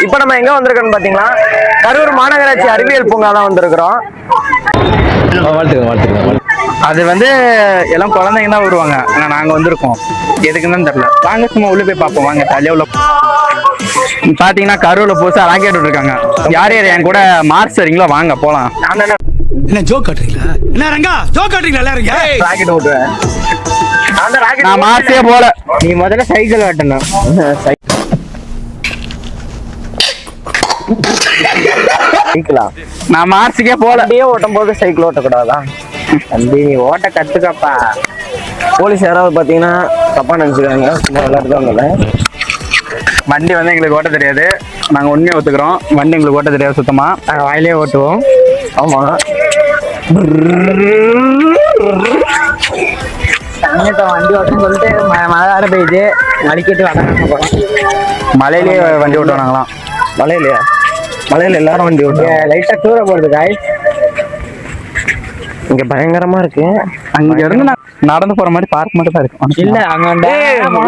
இப்ப நம்ம எங்க வந்திருக்கோம்னு பாத்தீங்கன்னா கரூர் மாநகராட்சி அறிவியல் பூங்கா தான் வந்திருக்கிறோம். அது வந்து எல்லாம் குழந்தைங்க தான் வருவாங்க. நாங்க வந்திருக்கோம் எதுக்குன்னு தெரியல. வாங்க சும்மா உள்ள போய் பார்ப்போம். வாங்க தலையா உள்ள பாத்தீங்கன்னா கரூர்ல புதுசா ராக்கெட் விட்டுருக்காங்க. யார் யார் என் கூட மார்ச் வரீங்களோ வாங்க போலாம். என்ன ஜோக் காட்டுறீங்களா? என்ன ரங்கா ஜோக் காட்டுறீங்களா? எல்லாரும் ராக்கெட் ஓட்டுவேன். நான் மார்ச்சே போல. நீ முதல்ல சைக்கிள் ஓட்டணும். சைக்கிளா? நான் மார்ச்சுக்கே போல. அப்படியே ஓட்டும் போது சைக்கிள் ஓட்டக்கூடாதா? தம்பி நீ ஓட்ட கத்துக்கப்பா. போலீஸ் யாராவது பாத்தீங்கன்னா தப்பா நினைச்சுக்காங்க. சும்மா விளையாட்டுதான். வண்டி வந்து எங்களுக்கு ஓட்ட தெரியாது. நாங்க உண்மையை ஒத்துக்கிறோம். வண்டி எங்களுக்கு ஓட்ட தெரியாது சுத்தமா. நாங்க வாயிலே ஓட்டுவோம். ஆமா வண்டி ஓட்டணும்னு சொல்லிட்டு மழை வேற பெய்யுது. மடிக்கிட்டு வர போறோம். மலையிலேயே வண்டி ஓட்டுவாங்களாம். மலையிலையா? மலையில எல்லாரும் வண்டி ஓட்டுவாங்க. லைட்டா தூர போறது காய். இங்க பயங்கரமா இருக்கு. அங்க இருந்து நடந்து போற மாதிரி பார்க் மட்டும் தான் இருக்கும். இல்ல அங்க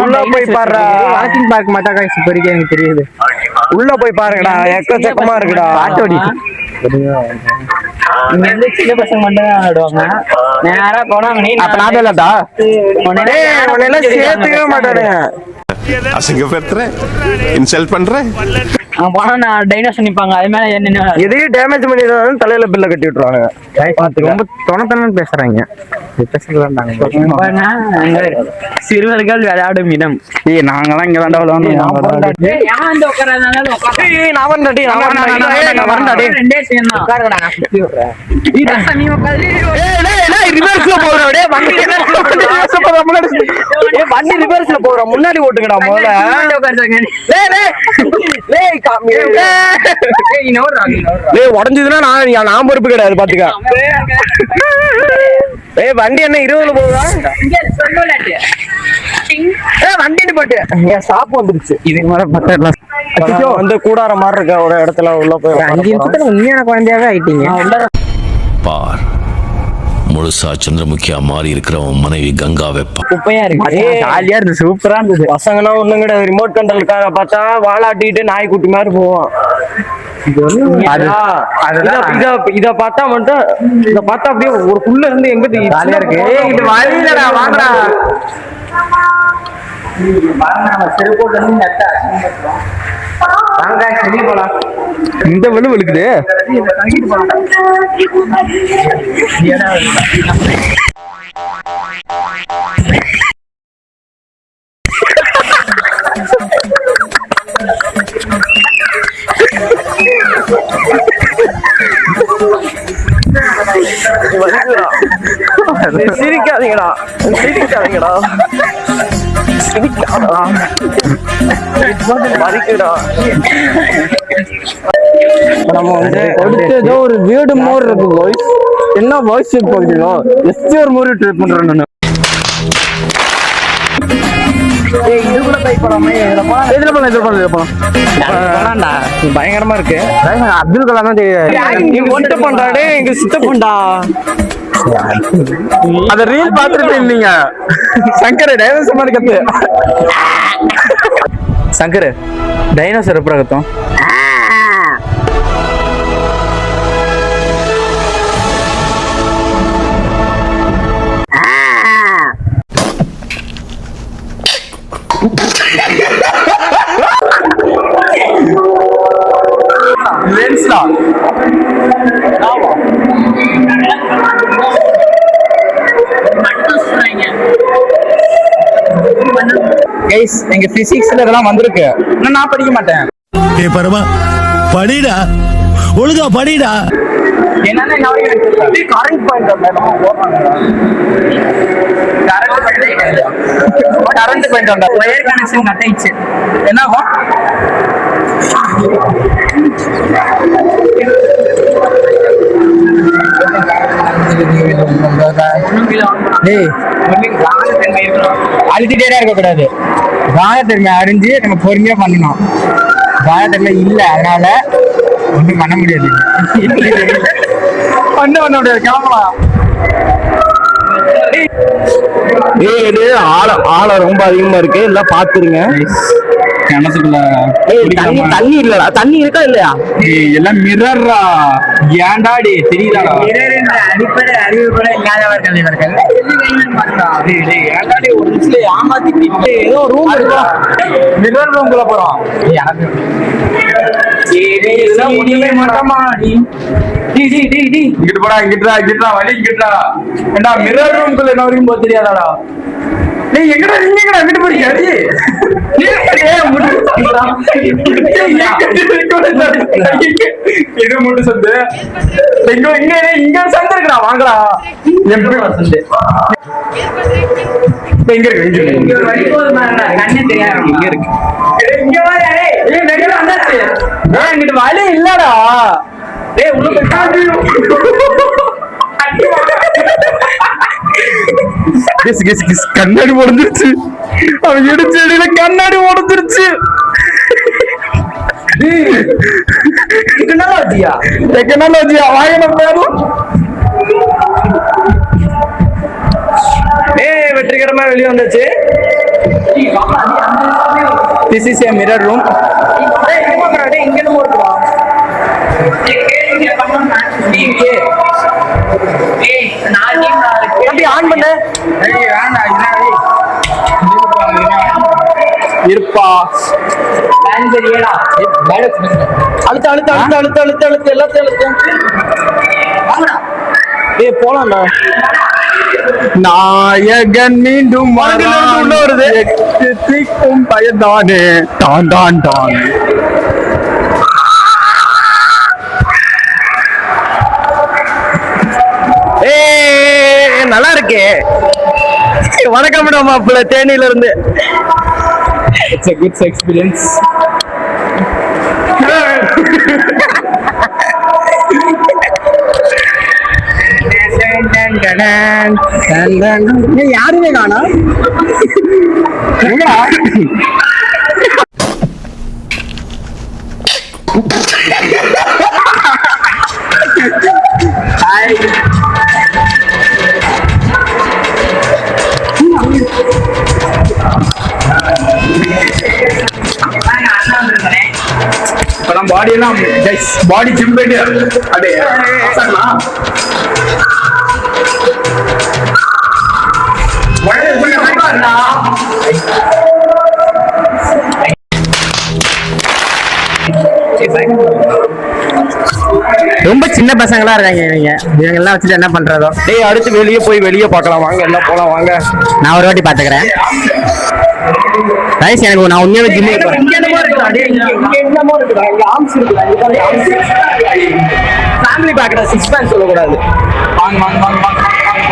உள்ள போய் பாரு. வாக்கிங் பார்க் மட்டும் காய்ச்சி இப்ப எனக்கு தெரியுது. உள்ள போய் பாருங்கடா, எக்கச்சக்கமா இருக்குடா. ஆட்டோடி இங்க இருந்து சின்ன பசங்க மட்டும் தான் ஆடுவாங்க. நேரா போனாங்க. அப்ப நான் இல்லடா உன்னையெல்லாம் சேர்த்துக்கவே மாட்டானுங்க. அசிங்கப்படுத்துறேன், இன்சல்ட் பண்றேன். போனா நான் டைனோசர் நிப்பாங்க. அது மேல என்ன எதையும் டேமேஜ் பண்ணிடுறாங்க. தலையில பில்ல கட்டி விட்டுருவாங்க. ரொம்ப தொணத்தனன்னு பேசுறாங்க. சிறுவர்கள் விளையாடும் இடம். நாங்கெல்லாம் இங்க தாண்டா விளையாடணும். முன்னாடி ஓட்டுங்கடா முதல்ல. உடஞ்சதுன்னா நான் பொறுப்பு கிடையாது. பாத்துக்க. வண்டி என்ன 20 போகுதா? வண்டி போட்டு சாப்பு வந்துருச்சு. இதுக்கு மேல பார்த்தா வந்து கூடார மாதிரி இருக்க ஒரு இடத்துல உள்ள போய் 5 நிமிஷத்துல உண்மையான குழந்தையாவே ஆயிட்டீங்க. பார், முழுசா சந்திரமுகியா மாறி இருக்கிறவன் மனைவி கங்கா வெப்பா. குப்பையா இருக்கு. ஜாலியா இருந்து சூப்பரா இருந்தது. பசங்கன்னா ஒண்ணும் கிடையாது. ரிமோட் கண்ட்ரோல்கார பார்த்தா வாலாட்டிட்டு நாய்க்குட்டி மாதிரி போவோம். இத பார்த்தா மட்டும் இத பார்த்தா அப்படியே ஒரு புள்ள இருந்து எங்க ஜாலியா இருக்கு. இது வழியிலடா வாங்கடா. இந்த வலு வலுக்குது. சிரிக்காதீங்கடா, சிரிக்காதீங்கடா, சிரிக்காதடா, மறிக்குடா. நம்ம வந்து ஏதோ ஒரு வீடு மோர் இருக்கு. வாய்ஸ் என்ன வாய்ஸ் பாக்குறீங்களோ? எஸ்டி ஒரு மோர் ட்ரை பண்றேன் நானு. பயங்கரமா இருக்கு. அப்துல் கலாம் தான் சித்தப்பண்டா. அத ரீல் பாத்துட்டு இல்லீங்க. சங்கர் டைனோசர் மாதிரி கத்து. சங்கர் டைனோசர் எப்பறம் கத்தும்? லென்ஸ்டா கைஸ், எங்க பிசிக்ஸ்ல இதெல்லாம் வந்திருக்கு. இன்னும் நான் படிக்க மாட்டேன். ஏய் பரமா, படிடா, ஒழுங்கா படிடா. என்னன்னா கரண்ட் பாயிண்ட் கரண்ட் பாயிண்ட் வந்தா ஒயர் கனெக்ஷன் கட் ஆயிடுச்சு. என்ன ஆகும்? அழுத்திட்டே இருக்க கூடாது. காயத்தன்மை அறிஞ்சு நம்ம பொறுமையா பண்ணணும். காயத்தன்மை இல்ல, அதனால ஒண்ணும் பண்ண முடியாது. பண்ண முடியாது. கிளம்பலாம். ஆழம் ரொம்ப அதிகமா இருக்கு. எல்லாம் பாத்துருங்க. கிணத்துக்குள்ள தண்ணி தண்ணி இல்லடா, தண்ணி இருக்கா இல்லையா? எல்லாம் மிரர்ரா, ஏன்டாடி தெரியுதாடா? அடிப்படை அறிவு கூட இல்லாதவர்கள் இவர்கள். ஏன்டாடி ஒரு நிமிஷத்துல ஏமாத்திட்டு ஏதோ ரூம் இருக்கா? மிரர் ரூம்குள்ள போறோம். ஒண்ணுமே மாட்டமாடி. இங்கிட்டு போடா, இங்கிட்டுடா வழி இங்கிட்டுடா. ஏண்டா மிரர் ரூம்குள்ள என்ன வரைக்கும் போக தெரியாதாடா? டேய் எங்கடா நீங்க எங்கடா அங்கிட்டு போறீங்க? இது மட்டும் சந்து இங்க இங்க இங்க சந்து இருக்குடா, வாங்கடா. சந்து எங்க இருக்கு? இங்க கண்ணு தெரியாது. இங்க இருக்கு. இங்க வா. ஏய் நெகல வந்தாச்சு. டேய் இங்கிட்டு வழி இல்லடா. டேய் உள்ள போய் கண்ணாடி உடஞ்சிருச்சு. அவன் இடிச்ச இடையில கண்ணாடி உடஞ்சிருச்சு. டெக்னாலஜியா வாங்கின பேரும். வெற்றிகரமா வெளியே வந்தாச்சு. This is a mirror room. இங்க என்ன இருக்குடா? ஆன் பண்ணு. இருப்பா அழுத்த அழுத்த அழுத்த அழுத்த அழுத்த அழுத்த எல்லாத்தையும் அழுத்த. ஏய் போலாம்டா. நாயகன் மீண்டும் உள்ள வருது. பயந்தானே தான் தான் தான். நல்லா இருக்கு. வணக்கம் மாப்பிள்ள, தேனியில இருந்து. It's a good experience. யாருமே காணா. இப்பதான் பாடி எல்லாம் பாடி ஜிம் போயிட்டு அப்படியே ரொம்ப சின்ன பசங்களா இருக்காங்க இவங்க. இவங்க எல்லாம் வச்சுட்டு என்ன பண்றதோ. டேய் அடுத்து வெளியே பார்க்கலாம் வாங்க. எல்லாம் போலாம் வாங்க. நான் ஒரு வாட்டி பாத்துக்கிறேன். எனக்கு நான் உண்மையாவே ஜிம்முக்கு போறேன். ஃபேமிலி பேக்கடா 6 பேக் சொல்லக்கூடாது. வாங்க வாங்க வாங்க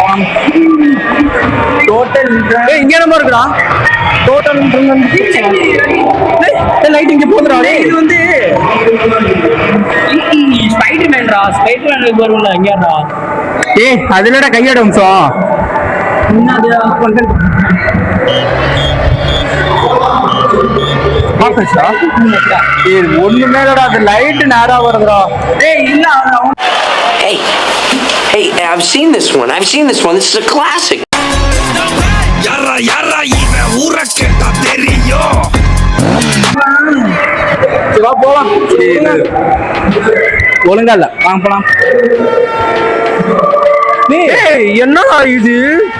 வாங்க. டோட்டல் இங்க என்னமோ இருக்குடா. டோட்டல் லைட் இங்க போதுடா. இது வந்து ஸ்பைடர்மேன்டா. ஸ்பைடர்மேன் வரும்ல இங்கடா. ஏய் அதுலடா கையட வம்சம். ஒண்ணு மேலடா அது லைட் நேரா வருதுடா. ஏய் இல்ல. Hey, I've seen this one. This is a classic. யாரா இவன் ஊரை கேட்டா தெரியும். வா போலாம். ஒழுங்கா இல்ல வாங்க போலாம். என்னடா இது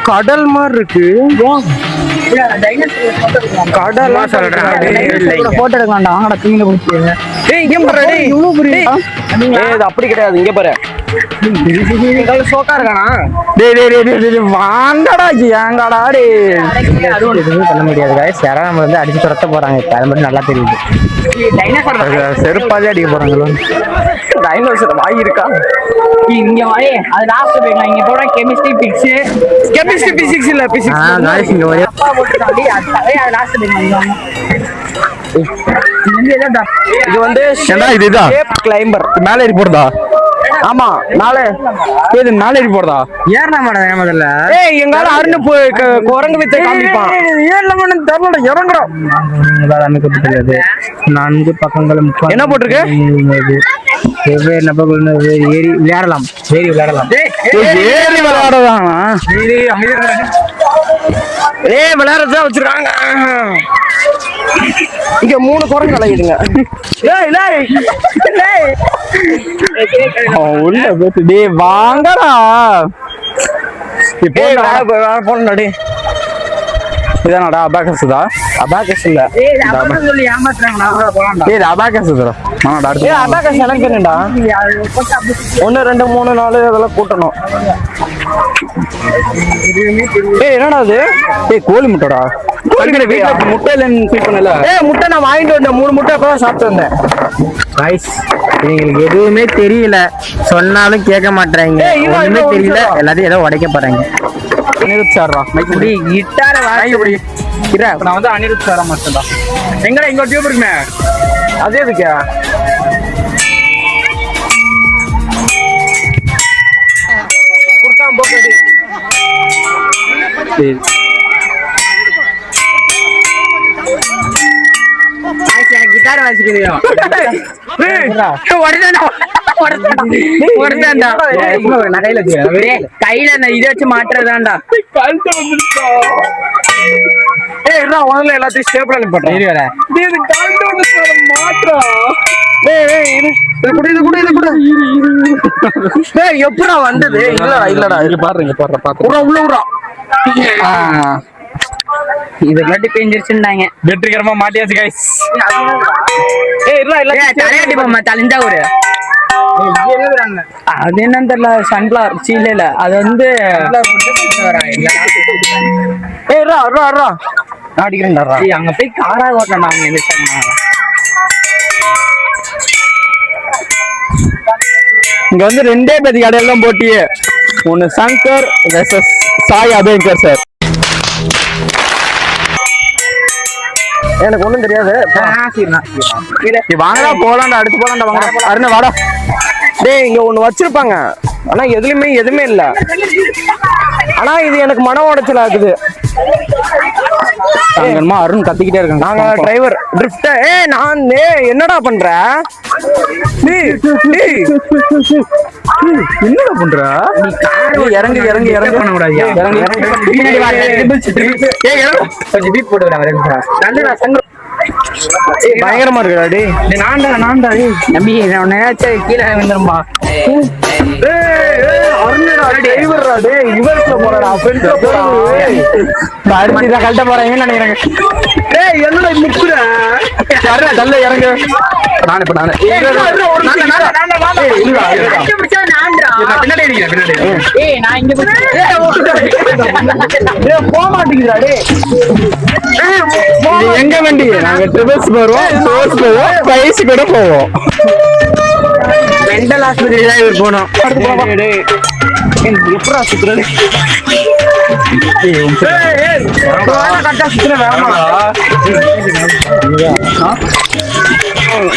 கடல் மாதிரி இருக்கு. கடல் போட்டோ எடுக்கலாம்டா. வாங்கடா தீங்க போச்சு. ஏய் இங்க பாரு. டேய் இவ்வளவு பெரிய. ஏய் இது அப்படி கிடையாது. இங்க பாரு. சோக்கா இருக்கானா? டேய் வாங்கடா. ஏங்கடா டேய். அது ஒண்ணும் பண்ண முடியாது गाइस. யாரா நம்ம வந்து அடிச்சு துரத்த போறாங்க. அது மட்டும் நல்லா தெரியுது. டைனோசர் செருப்பாலே அடிக்க போறாங்களோ. டைனோசர் வாய் இருக்கா? இங்க வாயே. அது லாஸ்ட் போய்க்கலாம். இங்க போறா கெமிஸ்ட்ரி பிசிக்ஸ் இல்ல பிசிக்ஸ். गाइस இங்க ஒரே அப்பா போட்டுட்டாடி. அது லாஸ்ட் போய்க்கலாம். இது வந்து இதுதான் கிளைம்பர். மேல ஏறி போறதா? ஆமா மேல ஏறி போறதா? ஏறனா மாட்டேன் முதல்ல. ஏய் எங்கால அருண் போய் குரங்கு வித்தை காமிப்பான். தெரியல இறங்குறோம். தெரியாது. 4 பக்கங்கள் என்ன போட்டிருக்கு? வெவ்வேறு நபர்கள் ஏறி விளையாடலாம். ஏறி விளையாடலாம். விளையாடுறதா வச்சிருக்காங்க. இங்க 3 குரங்கு அலையுதுங்க. உள்ள போட்டு டேய் வாங்கடா. இப்போ போனடி இதானடா அபாகஸ் தான். அபாகஸ் இல்ல. சொல்லி ஏமாத்துறாங்கடா. ஏய் அபாகஸ் இதுடா. ஆமாடா அடுத்து. அபாகஸ் எனக்கு என்னடா? 1 2 3 4 அதெல்லாம் கூட்டணும். என்னடா அது? கோழி முட்டைடா. வீட்டுல முட்டை இல்லைன்னு ஃபீல் பண்ணல. முட்டை நான் வாங்கிட்டு வந்தேன். 3 முட்டை அப்பதான் சாப்பிட்டு வந்தேன். கைஸ் இவங்களுக்கு எதுவுமே தெரியல, சொன்னாலும் கேட்க மாட்டாங்க. ஒண்ணுமே தெரியல, எல்லாத்தையும் ஏதோ உடைக்க போறாங்க. அனிருத் சார்ரா இப்படி கிட்டார வாங்கி இப்படி நான் வந்து அனிருத் சாரா மட்டும் தான். எங்கடா இங்க டியூப் இருக்குமே, அதே இருக்கா? கிட்டார வாசிக்கிறோம். கையில இதை வச்சு மாட்டுறதாண்டா. எல்லாத்தையும் ஸ்டேபிள் பண்றேன். எப்படா வந்தது? இல்லடா பாருங்க உள்ள விடுறா. இது கட்டி பெஞ்சிருச்சுட்டாங்க. வெற்றிகரமா மாட்டியாச்சு கைஸ். தலையாட்டி போமா தலைஞ்சா ஒரு அது என்னன்னு தெரியல. சன்ஃபிளவர் சீல அது வந்து அங்க போய் காரா ஓட்டணும். அவங்க எந்திரிச்சாங்க. இங்க வந்து 2 பேருக்கு இடையெல்லாம் போட்டியே. ஒன்னு சங்கர் வெர்சஸ் சாய் அபேங்கர் சார். எனக்கு ஒண்ணும் தெரியாது. வாங்கடா போலாம்டா, அடுத்து போலாம்டா. வாங்கடா அருண் வாடா. டேய் இங்க ஒண்ணு வச்சிருப்பாங்க, ஆனா எதுவுமே இல்ல. ஆனா இது எனக்கு மன உடைச்சல் ஆகுது. அருண் கத்திக்கிட்டே இருக்காங்க. நாங்க டிரைவர் ட்ரிஃப்ட். நான் என்னடா பண்ற? என்னடா பண்ற? இறங்கு பண்ண கூடாது. பயங்கரமா இருக்குடா. டேய் நான்டா நம்பி கீழே விழுந்துரும்பா. கழட்ட போறாங்கன்னு நினைக்கிறேன். இறங்கு. நானு போக மாட்டேங்குதுடா. எங்க வண்டி? நாங்க ட்ரிபிள்ஸ் போவோம், பைஸ் கூட போவோம். மெண்டல் ஆஸ்பத்திரி தான் இவர் போனோம். எப்படா சுத்துறது?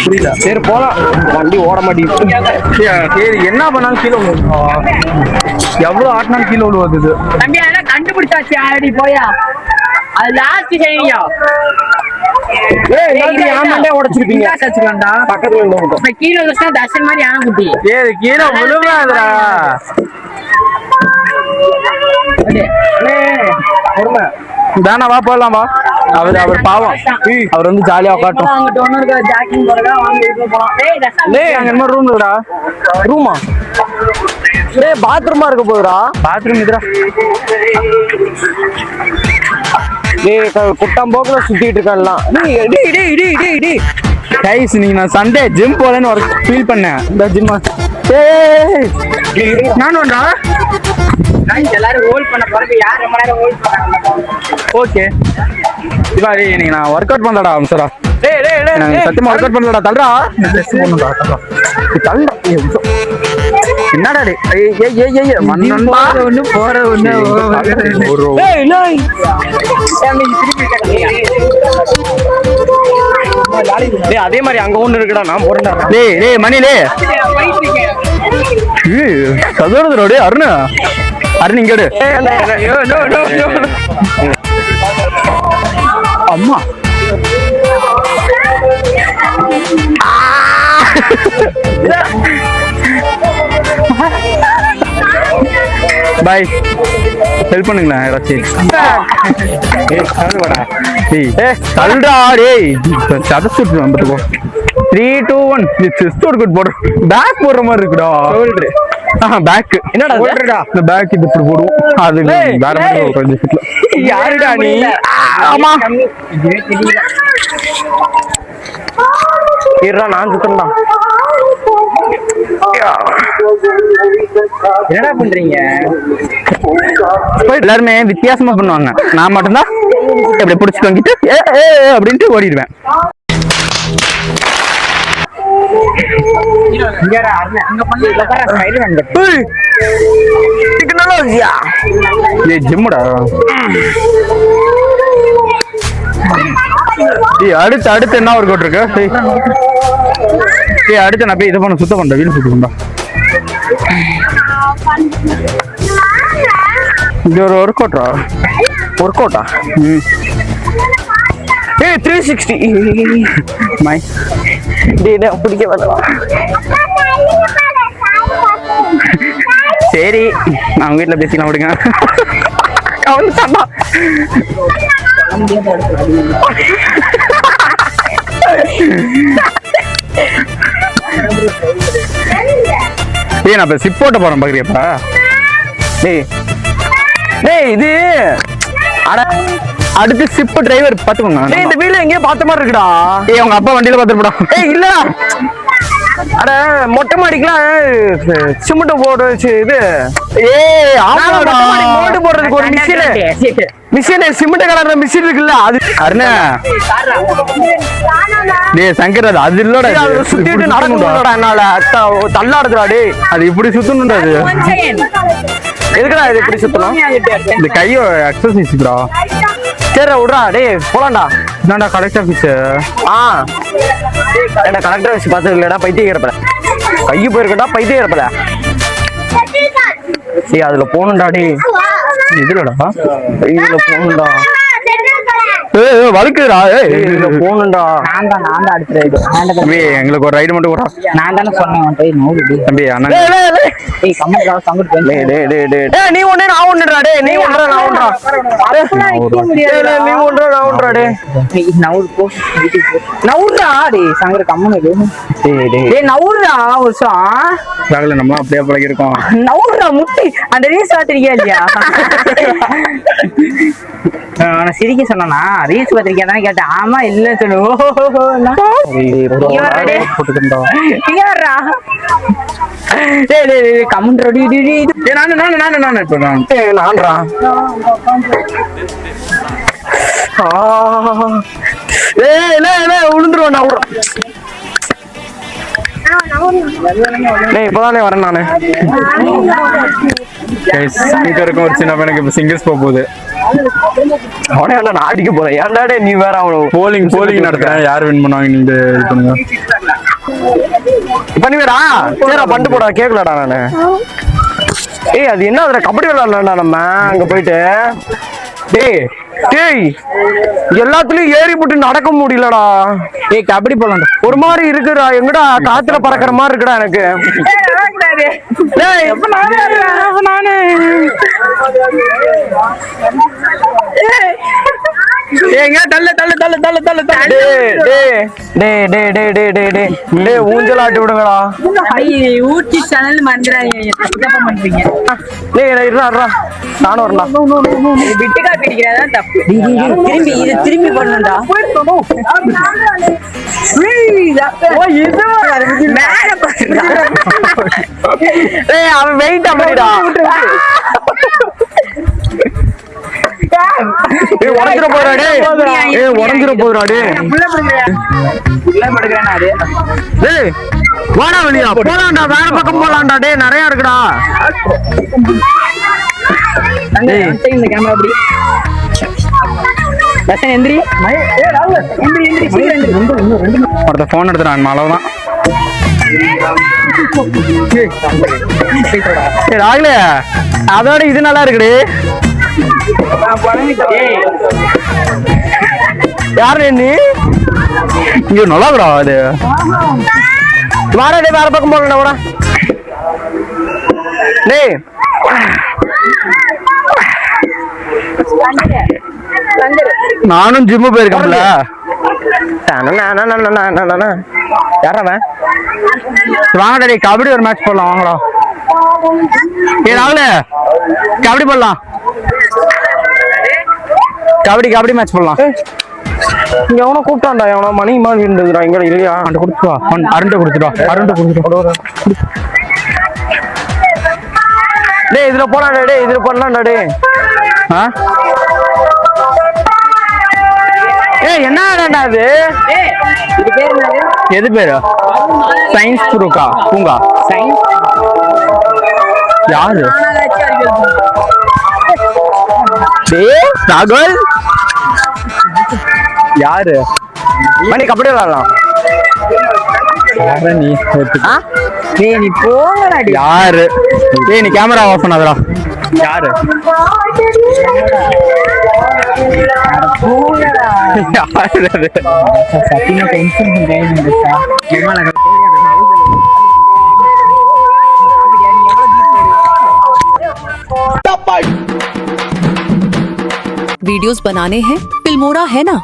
புரியல. சரி போலாம். வண்டி ஓட மாட்டேங்குது. என்ன பண்ணாலும் கீழே எவ்வளவு ஆட்டினாலும் கீழே விழுவது. தம்பி அதெல்லாம் கண்டுபிடிச்சாச்சு. ஆல்ரெடி போயா அது லாஸ்ட் செய்யா. உடைச்சிருப்பீங்க பக்கத்துல. கீழே வச்சா தர்ஷன் மாதிரி ஆன குட்டி. ஏது கீழே விழுவாதுடா. தானே வா போடலாம் வா. அவர் பாவம். அவர் வந்து ஜாலியா உட்காட்டும். அங்கிட்ட ஒண்ணு இருக்க ஜாக்கிங் போறதா வாங்க வீட்டுல போலாம். டேய் தர்ஷன் அங்க என்ன ரூம் இருக்குடா? ரூமா? டேய் பாத்ரூமா இருக்க போகுதுடா. பாத்ரூம் இதுடா. டேய் குட்டாம் போக்குல சுத்திட்டு இருக்கலாம். டேய் கைஸ் நீங்க நான் சண்டே ஜிம் போலன்னு ஒரு ஃபீல் பண்ணேன். இந்த ஜிம் நானும்டா எல்லாரும் ஹோல்ட் பண்ண பிறகு யார் ரொம்ப நேரம் ஹோல்ட் பண்ணாங்க. ஓகே இவா நீங்க நான் ஒர்க் அவுட் பண்ணலடா அம்சரா. நாங்க சத்தியமா ஒர்க் அவுட் பண்ணலடா. தள்ளுடா தள்ளுடா. என்னடா மண்ணா ஒண்ணு போற ஒண்ணு. அதே மாதிரி அங்க ஒண்ணு இருக்குடா. நான் போறேன்டா. டேய் மணிலே சதுரதோட அருண் இங்கடு. அம்மா பாய் ஹெல்ப் பண்ணுங்களேன் யாராச்சும். தள்ளுடா டேய் சதச்சுட்டு வந்துட்டு 3 2 1 செஸ்ட் ஒரு குட் போடுறோம் பேக் போடுற மாதிரி இருக்குடா ஷோல்டர் பேக் என்னடா ஷோல்டர்டா இந்த பேக் இது இப்படி போடுவோம் அது வேற மாதிரி ஒரு கொஞ்சம் ஃபிட்ல யாருடா நீ ஆமா இருடா நான் சுத்தறேன்டா என்னடா பண்றீங்க? எல்லாருமே வித்தியாசமா பண்ணுவாங்க நான் மட்டும்தான் இப்படி பிடிச்சிட்டு வாங்கிட்டு அப்படின்ட்டு ஓடிடுவேன் அங்க பண்ணி ஸ்பைடர்மேன் டெக்னாலஜியா ஏய் ஜிம்முடா அடுத்து என்ன ஒர்க் அவுட் இருக்கு அடுத்து நான் போய் இதை பண்ண சுத்தம் பண்றேன் வீடு சுத்தம் இது ஒரு ஒர்க் அவுட்டா ஏய் 360 மை டேய் பிடிக்க வரலாம் சரி அவங்க வீட்டுல பேசிக்கலாம் விடுங்க அவன் ஏய் நான் இப்ப சிப் போட்ட போறேன் பாக்குறியாப்பா டேய் இது அட அடுத்து சிப் டிரைவர் பாத்துக்கோங்க டேய் இந்த வீட்ல எங்கேயோ பார்த்த மாதிரி இருக்குடா ஏய் உங்க அப்பா வண்டியில பாத்துருப்பா ஏய் இல்லடா அட மொட்டை மாடிக்கலாம் சிமெண்ட் போடுச்சு இது ஏய் மொட்டை மாடி மோல்டு போடுறதுக்கு ஒரு மிஷின் சிமெண்ட் கலர்ற மிஷின் இருக்குல்ல அது அருணா டேய் சங்கர் அது இல்லடா அது சுத்திட்டு நடக்கணும்டா என்னால தள்ளாடுதுடா டேய் அது இப்படி சுத்தணும்டா அது எதுக்குடா இது இப்படி சுத்தணும் இந்த கையோ எக்ஸர்சைஸ்டா சரி விட்றா டேய் போலாம்டா என்னடா கலெக்டர் ஆஃபீஸ் என்ன கலெக்டர் ஆஃபீஸ் பார்த்தது இல்லடா பைத்தியக்கிறப்பல கையை போயிருக்கடா பைத்தியக்கிறப்பல சரி அதுல போகணும்டா டேய் இதுலடா இதுல போகணும்டா வழுக்குதுடா இதுல போகணும்டா நான் தான் அடுத்த ரைடு தம்பி எங்களுக்கு ஒரு ரைடு மட்டும் கூட நான் தானே சொன்னேன் தம்பி அண்ணா ஏய் கமெண்ட் சவுண்ட் டேய் நீ ஒண்ணே நான் ஒண்ணுடா டேய் நீ ஒன்றா நான் ஒன்றா நீ ஒன்றா நான் ஒன்றா டேய் நவுர் போ நவுர்டா டேய் சங்கர் கம்மனு டேய் நவுர்டா வருஷம் ராகல நம்ம அப்படியே பழகி இருக்கோம் நவுர்டா முட்டி அந்த ரீல்ஸ் பாத்திருக்கியா இல்லையா நான் சிரிக்க சொன்னா ரீல்ஸ் பாத்திருக்கியா தானே கேட்டேன் ஆமா இல்ல சொல்லு நான்டா விழுந்துருவேன் இப்பதானே வரேன் நானு இருக்கும் ஒரு சின்ன பையனுக்கு இப்ப சிங்கிள்ஸ் போகுது அவனே நான் அடிக்க போறேன் ஏன்டாடே நீ வேற அவனு போலிங் நடத்துறேன் யார் வின் பண்ணுவாங்க நீங்க இது பண்ணுங்க பண்ணுவேடா சரிடா பண்ணிட்டு போடா கேட்கலடா நானு ஏய் அது என்ன அதுல கபடி விளையாடலாம்டா நம்ம அங்க போயிட்டு டேய் டேய் எல்லாத்துலயும் ஏறி போட்டு நடக்க முடியலடா ஏய் கபடி போலாம்டா ஒரு மாதிரி இருக்குடா எங்கடா காத்துல பறக்கிற மாதிரி இருக்குடா எனக்கு டேய் ஏங்க தள்ள டேய் ஊஞ்சல் ஆட்டி விடுங்கடா ஊட்டி சேனல் மறந்துடாதீங்க தப்பு பண்றீங்க டேய் இருடா நானும் வரலாம் விட்டுக்கா பிடிக்கிறதா தப்பு திரும்பி பண்ணணும்டா டேய் அவன் வெயிட் அப்படிடா உடஞ்சிர போறா டேய் உடஞ்சிர போறா டேய் வாடா வெளியா போலாம்டா வேற பக்கம் போலாம்டா டேய் நிறைய இருக்குடா இந்த கேமரா அப்படி எந்திரி ஒருத்த போன் எடுத்துறான் அவ்வளவுதான் ராகுல அதோட இது நல்லா இருக்குடி யாரு நீ இங்க நல்லா இருக்கா அது வாடா டேய் வேற பக்கம் போகலடா வாடா டேய் நானும் ஜிம்மு போயிருக்கேன்ல. யாரவன் வாங்கடா டேய், கபடி ஒரு மேட்ச் போடலாம் வாங்கடா. ராகுல கபடி போடலாம், கபடி மேட்ச் போடலாம். இங்க எவனோ கூப்பிட்டான்டா, எவனோ மணி மாதிரி இருந்ததுடா இங்க இல்லையா? அவன்கிட்ட கொடுத்துட்டு வா, அருண்டை கொடுத்துட்டு. டேய் இதுல போலாம்டா, டேய் இதுல பண்ணலாம்டா டேய். ஏய் என்னடா அது? இது பேர் என்னது? எது பேரு? சயின்ஸ் பூங்கா. சயின்ஸ் யாரு? மாநகராட்சி அறிவியல் டேய் ராகுல் யாரு? மணி கபடி விளையாடலாம். நீ டேய் நீ போங்கடா டேய். யாரு? டேய் நீ கேமரா ஆஃப் பண்ணாதடா. யாரு? போங்கடா. யாரு அது? சத்தியமா டென்ஷன் பண்றேன். वीडियोस बनाने हैं फिल्मोरा है ना।